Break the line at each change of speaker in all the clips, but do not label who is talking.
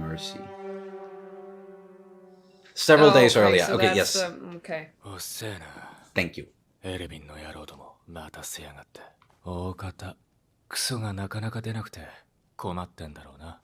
mercy. Several days earlier.
So
Okay,
that's,
yes.
Okay.
Thank you.
エレビンの野郎どもまたせやがって。大方クソがなかなか出なくて困ってんだろうな。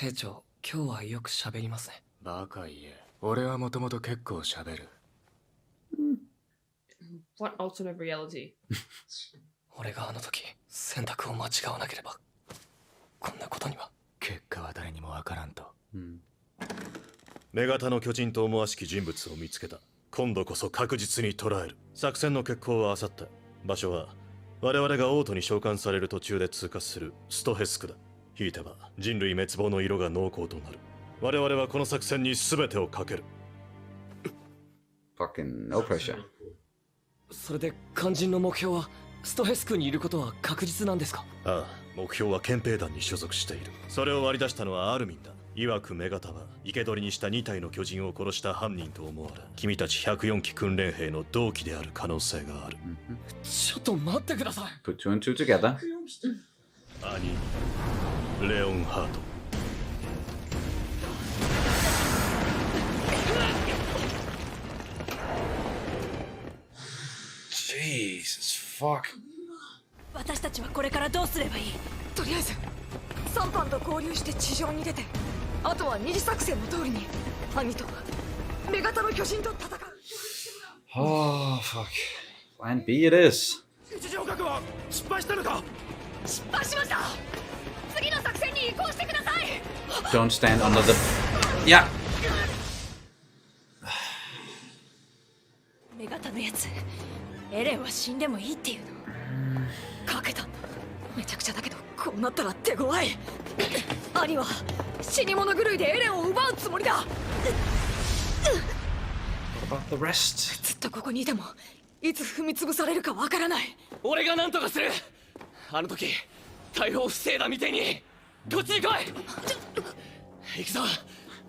兵長、今日はよく喋りますね。
バカ言え。俺はもともと結構喋る。
What alternate reality?
俺があの時選択を間違わなければこんなことには。
結果は誰にもわからんと。
女型の巨人と思わしき人物を見つけた。今度こそ確実に捕らえる。作戦の決行はあさって。場所は我々が王都に召喚される途中で通過するストヘスクだ。ひいては人類滅亡の色が濃厚となる。我々はこの作戦に全てをかける。
Fucking no pressure.
それで肝心の目標はストヘスクにいることは確実なんですか？
ああ、目標は憲兵団に所属している。それを割り出したのはアルミンだ。曰く女型は生け捕りにした2体の巨人を殺した犯人と思われ、君たち104期訓練兵の同期である可能性がある。
ちょっと待ってください。
Put two and two together.
兄、レオンハート。
Jesus fuck.
私たちはこれからどうすればいい？
とりあえず3班と合流して地上に出て、あとは二次作戦の通りに兄と女型の巨人と戦う。
Oh fuck. Plan B it is.
一条覚は失敗したのか？
失敗しました。次の作戦に移行してください。
Don't stand under the. Yeah.
女型のやつ、エレンは死んでもいいっていうの。
かけた。めちゃくちゃだけどこうなったら手強い。兄は死に物狂いでエレンを奪うつもりだ。
What about the rest?
ずっとここにいてもいつ踏み潰されるかわからない。
俺が何とかする。あの時大砲防いだみてえにこっちに来い。行くぞ、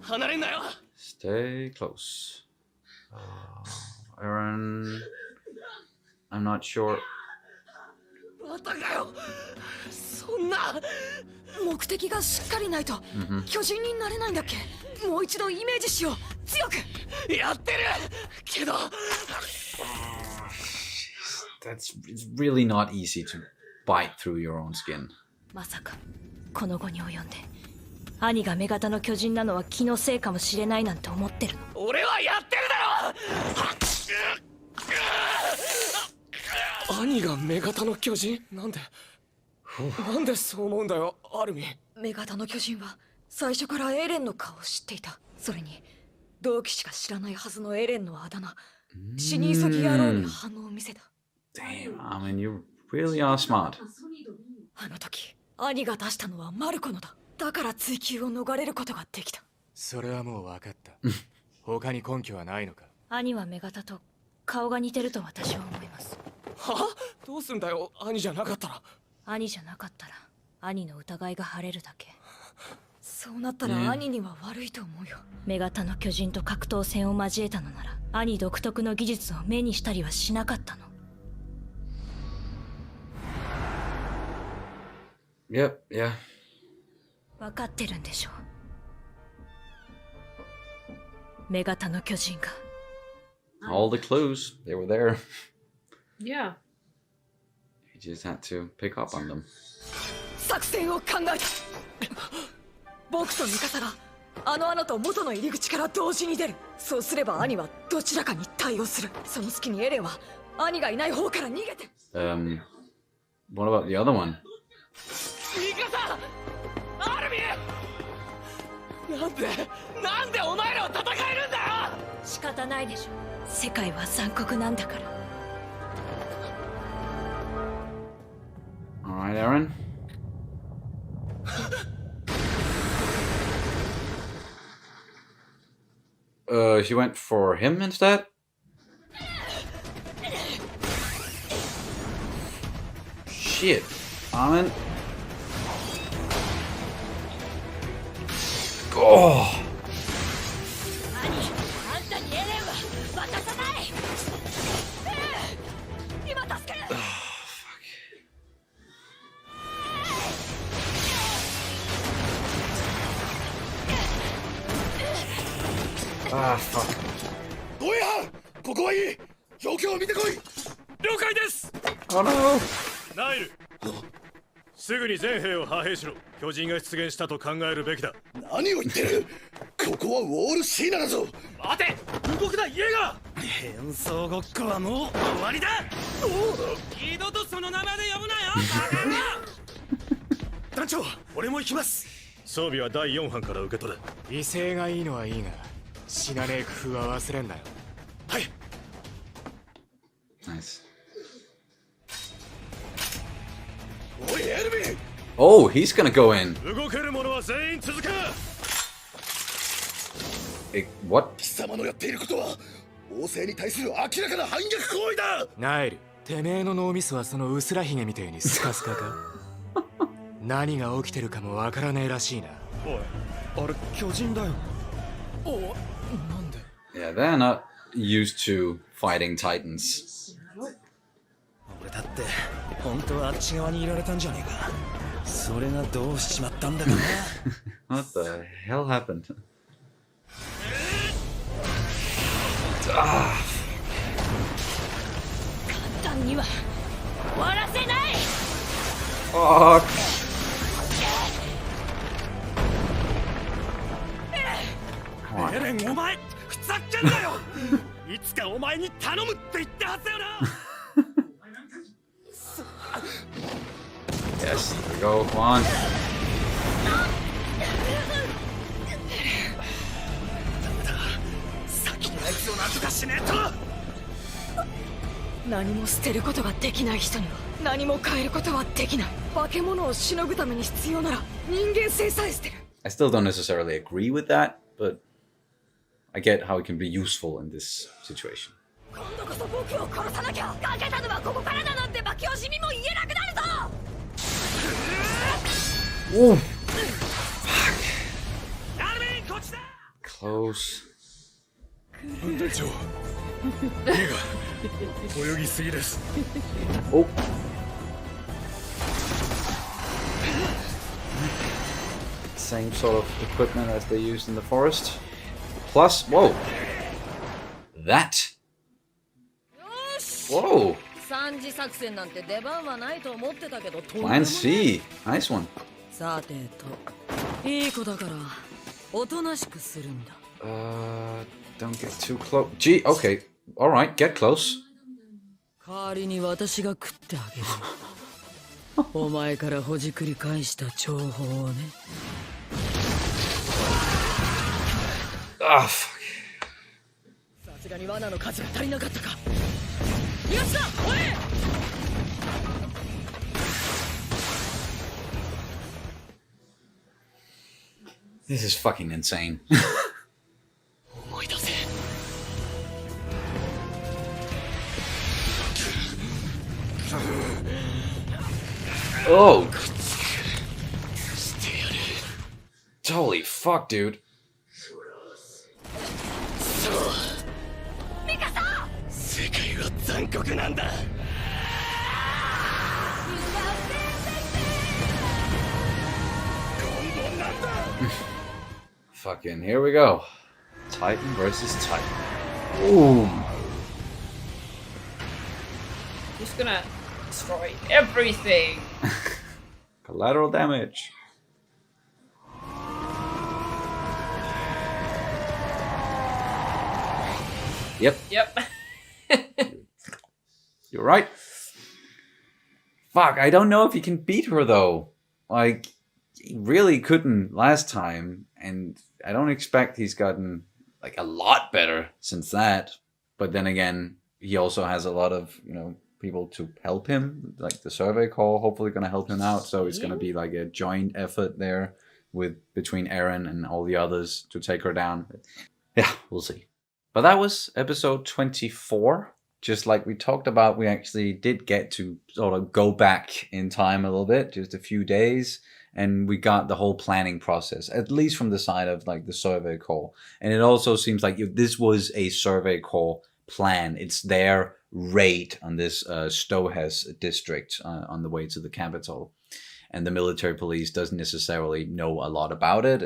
離れんなよ。
Stay close. Aaron. I'm not sure.
またかよ。そんな
目的がしっかりないと巨人になれないんだっけ。もう一度イメージしよう。強く
やってるけど。
It's really not easy to bite through your own skin.
まさかこの後に及んで兄が女型の巨人なのは気のせいかもしれないなんて思ってるの？
俺はやってるだろ。兄が女型の巨人？なんでそう思うんだよ、アルミ。
女型の巨人は最初からエレンの顔を知っていた。それに同期しか知らないはずのエレンのあだ名、死に急ぎ野郎に反応を見せた。
Damn, I mean, you really are smart.
あの時兄が出したのはマルコのだ。だから追及を逃れることができた。
それはもう分かった。他に根拠はないのか？
兄は女型と顔が似てると私は思います。
は？どうすんだよ、兄じゃなかったら。
兄じゃなかったら兄の疑いが晴れるだけ。
そうなったら兄には悪いと思うよ。
女型の巨人と格闘戦を交えたのなら兄独特の技術を目にしたりはしなかったの。
Yep, yeah.
分かってるんでしょう。女型の巨人が。
All the clues, they were there.
Yeah.
You just had to pick up on them.
作戦を考えた。僕と味方があの穴と元の入り口から同時に出る。そうすれば兄はどちらかに対応する。その隙にエレンは兄がいない方から逃げて。
What about the other one?
味方アルミ。なんでお前らは戦えるんだよ。
仕方ないでしょ。世界は残酷なんだから。
All right, Aaron. She went for him instead? Shit. Amen. Oh!
兄、あんたにエレンは渡さない。
今助ける。
Ah, fuck.
護衛班、ここはいい。状況を見てこい。
了解です。
Oh no!
ナイル、すぐに全兵を派兵しろ。巨人が出現したと考えるべきだ。何を言ってる。ここはウォールシーナだぞ。
待て、動くなイエーガー。変装ごっこはもう終わりだ。二度とその名前で呼ぶなよ。団長、俺も行きます。
装備は第4班から受け取れ。
威勢がいいのはいいが、死なねえ工夫は忘れんなよ。
はい。
Nice.
おいエルヴィン、
Oh, he's gonna go in.
動ける者は全員続け。
What?
貴様のやっていることは王政に対する明らかな反逆行為だ。
ナイル、てめえの脳みそはその薄らひげみたいにスカスカか？何が起きてるかもわからねえらしいな。
おい、あれ巨人だよ。お、なんで？
Yeah, they're not used to fighting titans.
俺だって本当はあっち側にいられたんじゃねえか。それがどうしちまったんだかな。
What the hell happened?
簡単には終わらせない。
Fuck!
エレン、お前ふざけんなよ。いつかお前に頼むって言ったはずだよな。
Yes, here we go. Come on.
先にあいつをなんとかしねえと。
何も捨てることができない人には何も変えることはできない。化け物をしのぐために必要なら人間性さえ捨てる。
I still don't necessarily agree with that, but I get how it can be useful in this situation.
今度こそ僕を殺さなきゃ。かけたのはここからだなんて馬鏡シミも言えなくなるぞ。
Ooh,
アルミン、こっちだ。
close.
隊長、泳ぎすぎです。
Oh. Same sort of equipment as they used in the forest. Plus, whoa. That. Whoa.
三次作戦なんて出番はないと思ってたけど、とんでも
Plan
ない。
C. Nice one.
さてと、いい子だからおとなしくするんだ。
Don't get too close. Gee, okay. Alright, get close.
代わりに私が食ってあげる。お前からほじくり返した情報をね。
Ah, fuck.
さすがに罠の数が足りなかったか。よっしゃ、おい。
This is fucking insane.
思い出せ。
Oh. Holy fuck, dude.
世界は残酷なんだ。
Fucking here we go. Titan versus Titan. Boom.
Just gonna destroy everything.
Collateral damage. Yep,
Yep.
you're right. Fuck, I don't know if he can beat her though. Like, he really couldn't last time, and I don't expect he's gotten like a lot better since that. But then again, he also has a lot of, you know, people to help him, like the survey call, hopefully going to help him out. So it's going to be like a joint effort there with between Eren and all the others to take her down. Yeah, we'll see. But that was episode 24. Just like we talked about, we actually did get to sort of go back in time a little bit, just a few days. And we got the whole planning process, at least from the side of like the survey call. And it also seems like if this was a survey call plan, it's their raid on this Stohes district on the way to the capital. And the military police doesn't necessarily know a lot about it.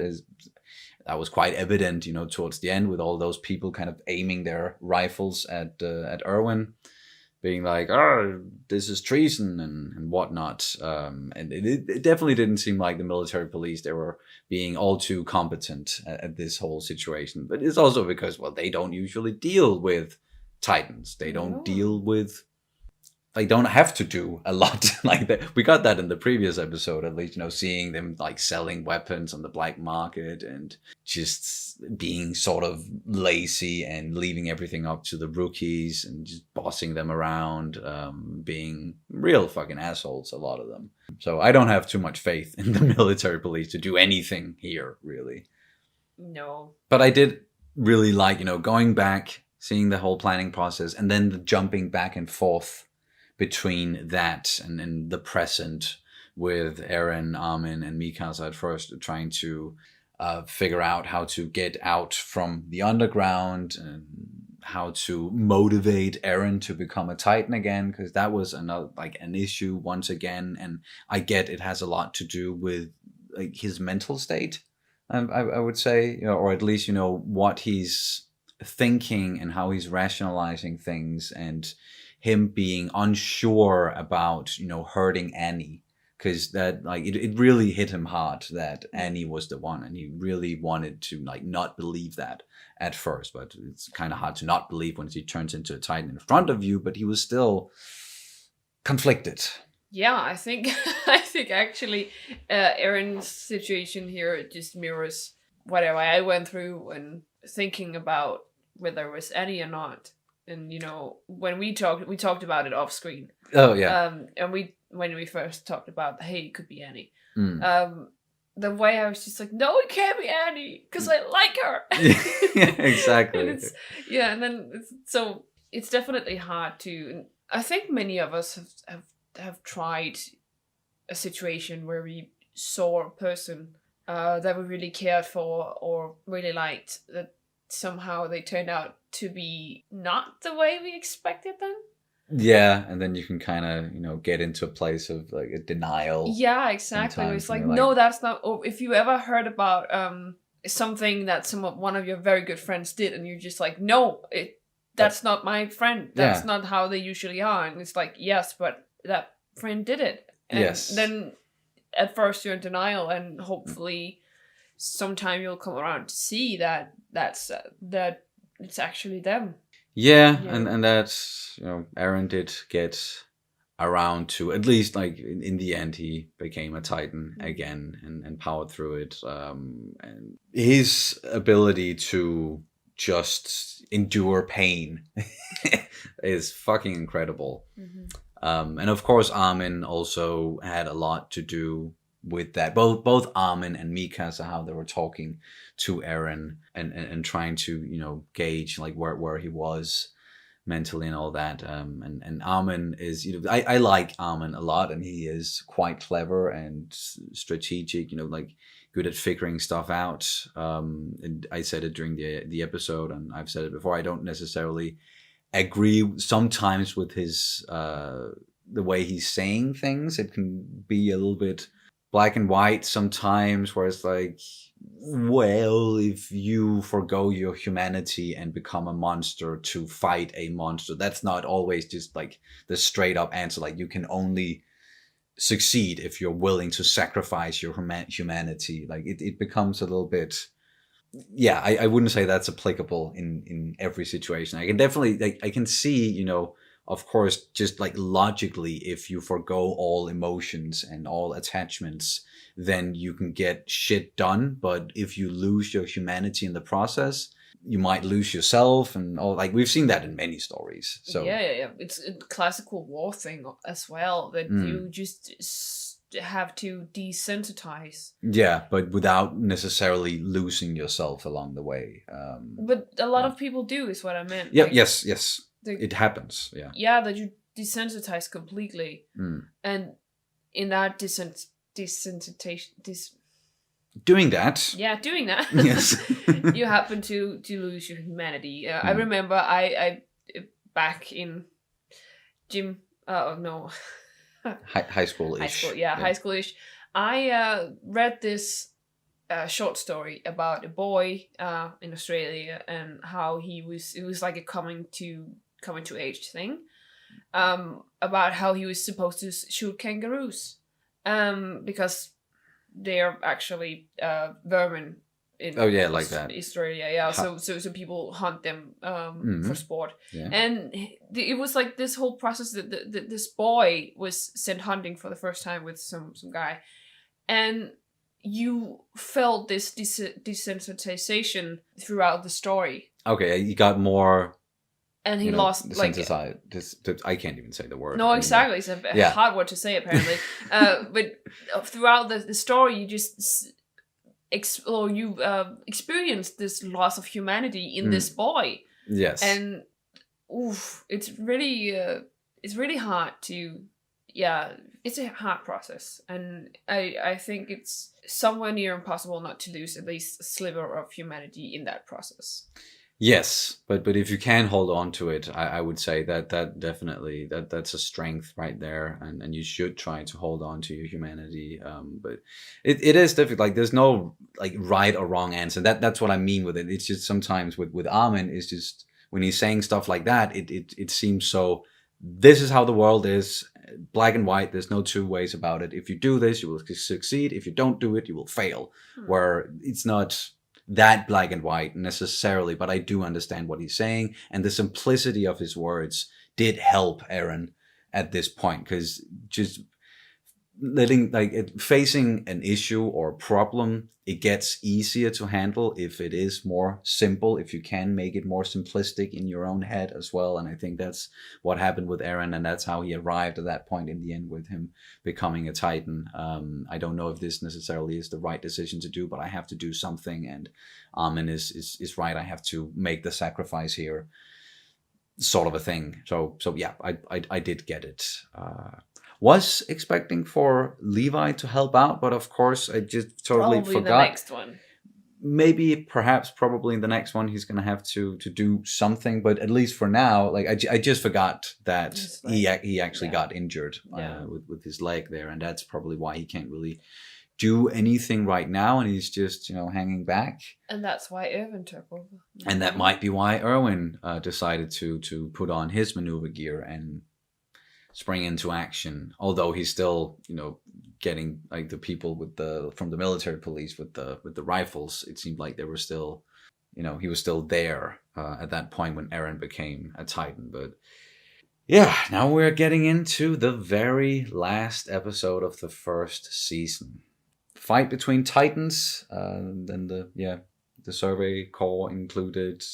that was quite evident, towards the end with all those people kind of aiming their rifles at Erwin, being like, "Oh, this is treason" and whatnot. And it definitely didn't seem like the military police, they were being all too competent at this whole situation. But it's also because, well, they don't usually deal with Titans. They don't deal with... They don't have to do a lot like that. We got that in the previous episode, at least, seeing them like selling weapons on the black market and just being sort of lazy and leaving everything up to the rookies and just bossing them around, being real fucking assholes, a lot of them. So I don't have too much faith in the military police to do anything here, really.
No.
But I did really like, going back, seeing the whole planning process, and then the jumping back and forth between that and the present, with Eren, Armin, and Mikasa at first trying to figure out how to get out from the underground and how to motivate Eren to become a Titan again, because that was an issue once again. And I get it has a lot to do with like his mental state, I would say, or at least what he's thinking and how he's rationalizing things, and him being unsure about, hurting Annie, because that it really hit him hard that Annie was the one, and he really wanted to not believe that at first. But it's kind of hard to not believe when he turns into a Titan in front of you. But he was still conflicted.
Yeah, I think actually Eren's situation here just mirrors whatever I went through when thinking about whether it was Annie or not. And when we talked about it off screen.
Oh yeah.
And when we first talked about, hey, it could be Annie. The way I was just like, no, it can't be Annie because I like her.
Yeah, exactly.
So it's definitely hard to. I think many of us have tried a situation where we saw a person that we really cared for or really liked, that somehow they turned out to be not the way we expected them.
Yeah, and then you can kind of, get into a place of like a denial.
Yeah, exactly. It's like, no, that's not. Or if you ever heard about something that one of your very good friends did, and you're just like, no, that's not my friend. That's not how they usually are. And it's like, yes, but that friend did it. And
yes. Then
at first you're in denial, and hopefully sometime you'll come around to see that it's actually them.
Yeah. And that's, Eren did get around to, at least in the end, he became a Titan again and powered through it. And his ability to just endure pain is fucking incredible. And of course, Armin also had a lot to do with that. Both Armin and Mikasa, how they were talking to Eren and trying to, gauge where he was mentally and all that. And Armin is, I like Armin a lot, and he is quite clever and strategic, good at figuring stuff out. And I said it during the episode, and I've said it before, I don't necessarily agree sometimes with his the way he's saying things. It can be a little bit black and white sometimes, where it's like, well, if you forgo your humanity and become a monster to fight a monster, that's not always just the straight up answer. You can only succeed if you're willing to sacrifice your humanity. It becomes a little bit, yeah, I wouldn't say that's applicable in every situation. I can definitely, I can see, of course, just logically, if you forgo all emotions and all attachments, then you can get shit done. But if you lose your humanity in the process, you might lose yourself and all. We've seen that in many stories. So
yeah. It's a classical war thing as well, that you just have to desensitize.
Yeah, but without necessarily losing yourself along the way.
But a lot of people do, is what I meant.
Yeah, yes. It happens, yeah.
Yeah, that you desensitize completely. And in that desensitization...
Doing that.
Yeah, doing that.
Yes.
You happen to lose your humanity. I remember I back in gym... no.
High school-ish.
High school-ish. I read this a short story about a boy in Australia and how it was like a coming to age thing, about how he was supposed to shoot kangaroos, because they are actually vermin in
like that.
Australia. Yeah, so people hunt them for sport, and it was like this whole process that this boy was sent hunting for the first time with some guy, and you felt this desensitization throughout the story.
Okay, you got more.
And he lost
desensitized. I can't even say the word.
No, exactly. It's a hard word to say, apparently. But throughout the story, you just experienced this loss of humanity in this boy.
Yes.
And it's really hard to. Yeah, it's a hard process, and I think it's somewhere near impossible not to lose at least a sliver of humanity in that process.
Yes, but if you can hold on to it, I would say that definitely that's a strength right there, and you should try to hold on to your humanity. But it is difficult. Like there's no like right or wrong answer. That's what I mean with it. It's just sometimes with Armin, it's just when he's saying stuff like that, it seems so. This is how the world is, black and white. There's no two ways about it. If you do this, you will succeed. If you don't do it, you will fail. Where it's not that black and white necessarily, but I do understand what he's saying, and the simplicity of his words did help Eren at this point, because just facing an issue or a problem, it gets easier to handle if it is more simple, if you can make it more simplistic in your own head as well. And I think that's what happened with Eren, and that's how he arrived at that point in the end with him becoming a Titan. I don't know if this necessarily is the right decision to do, but I have to do something, and Armin is right. I have to make the sacrifice here, sort of a thing. So yeah, I did get it. Was expecting for Levi to help out, but of course I just totally
Probably
forgot.
The next one.
Maybe, probably in the next one he's gonna have to do something, but at least for now, like I just forgot that he actually got injured with his leg there, and that's probably why he can't really do anything right now, and he's just hanging back.
And that's why Erwin took over.
And that might be why Erwin decided to put on his maneuver gear and spring into action, although he's still getting like the people from the military police with the rifles. It seemed like they were still he was still there at that point when Eren became a Titan. But yeah, now we're getting into the very last episode of the first season. Fight between Titans, then the survey corps included.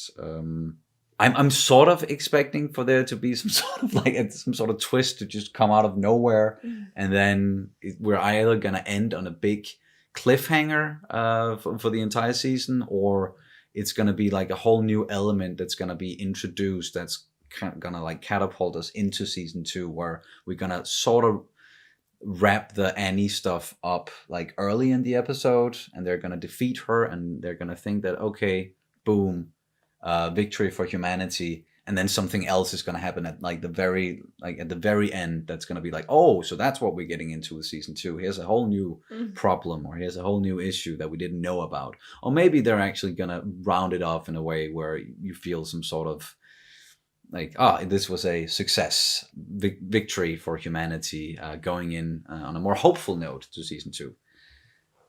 I'm sort of expecting for there to be some sort of twist to just come out of nowhere, and then we're either gonna end on a big cliffhanger for the entire season, or it's gonna be like a whole new element that's gonna be introduced that's gonna like catapult us into season 2, where we're gonna sort of wrap the Annie stuff up like early in the episode, and they're gonna defeat her, and they're gonna think that okay, boom. Victory for humanity, and then something else is going to happen at the very end. That's going to be like, oh, so that's what we're getting into with season 2. Here's a whole new problem, or here's a whole new issue that we didn't know about. Or maybe they're actually going to round it off in a way where you feel some sort of like, this was a success, victory for humanity, going in on a more hopeful note to season 2.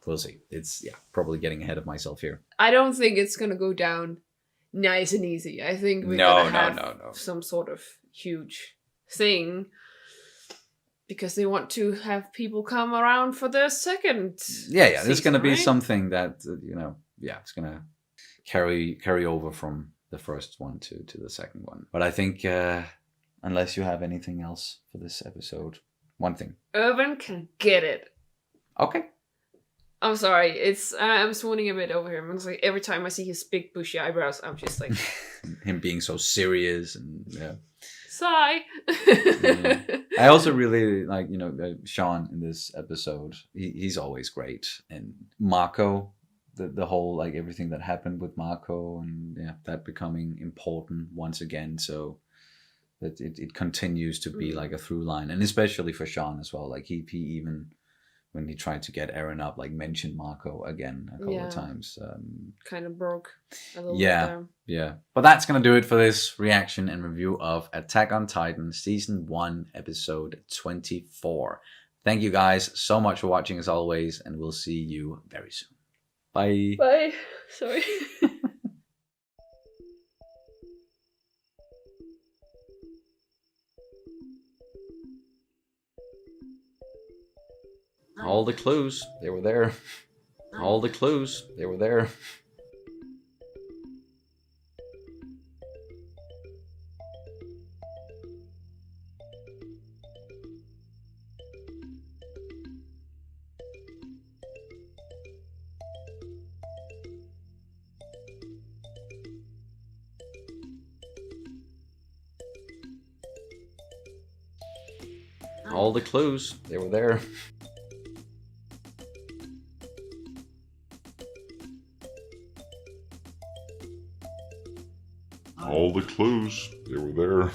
We'll see. It's probably getting ahead of myself here.
I don't think it's going to go down nice and easy. I think we're gonna have some sort of huge thing, because they want to have people come around for the second
season, there's gonna be something that it's gonna carry over from the first one to the second one. But I think unless you have anything else for this episode, one thing,
Irvin can get it.
Okay.
I'm sorry, I'm swooning a bit over him. It's like every time I see his big bushy eyebrows, I'm just like
him being so serious and
sigh.
I also really like Sean in this episode. He's always great, and Marco, the whole like everything that happened with Marco, and that becoming important once again. So that it continues to be like a through line, and especially for Sean as well. Like he even when he tried to get Eren up, like mentioned Marco again a couple of times.
Kind of broke a little bit
Yeah.
there.
But that's gonna do it for this reaction and review of Attack on Titan Season 1 Episode 24. Thank you guys so much for watching as always, and we'll see you very soon. Bye.
Bye. Sorry.
All the clues, they were there. All the clues, they were there. All the clues, they were there.
All the clues, they were there.